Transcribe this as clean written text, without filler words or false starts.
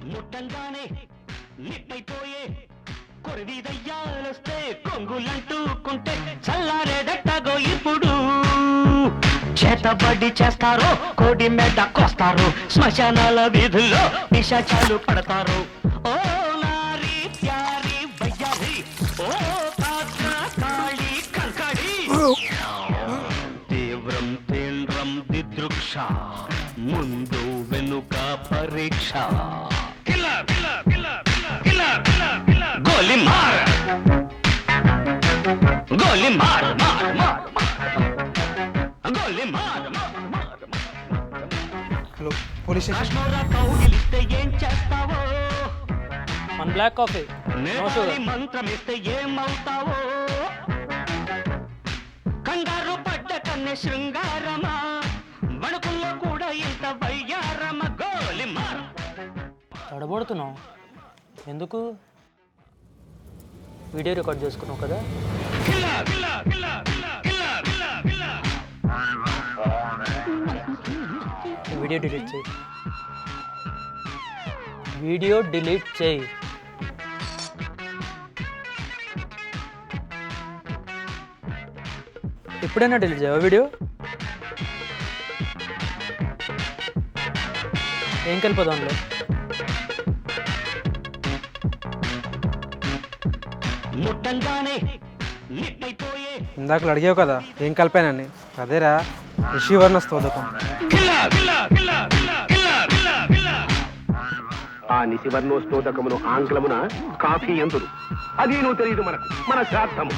ముట్టంగానే నిప్పైపోయే కొరివిదయ్యాలొస్తే కొంగులంటూకుంటే చల్లారేదట్టగో ఇప్పుడు చేతబడి చేస్తారు కోడి మెడ కోస్తారు శ్మశానాల వీధుల్లో నిశాచాలు పడతారు ఓ నారీ ప్యారీ వయ్యారి ఓ పాత్ర కాళీ కంకడి తీవ్రం తీవ్రం దిదృక్ష ముందు వెనుక పరీక్ష गोली मार गोली मार मार मार गोली मार హలో పోలీస్ స్టేషన్. కౌగిలిస్తే ఏం చేస్తావో మన బ్లాక్ కాఫీ మంత్రమిస్తే ఏమవుతావో కంగారు పడ్డ కన్నె శృంగారమా వణుకుల్లో కూడా ఇంత వయ్యారమ గోలి మార్. తడబడుతున్నావు ఎందుకు? వీడియో రికార్డ్ చేసుకున్నావు కదా. వీడియో డిలీట్ చేయి. వీడియో డిలీట్ చేయి. ఎప్పుడైనా డిలీట్ చేయవా వీడియో? ఏం కలిపోదాం అందులో? ఇందాక అడిగావు కదా ఏం కలిపానని, అదేరా రిషివర్ణ స్తోదకం. ఆ నిశివర్ణోస్తోదకమును ఆంగ్లమున కాఫీ ఎందురు అది నువ్వు తెలియదు మనకు మన శ్రాద్ధము.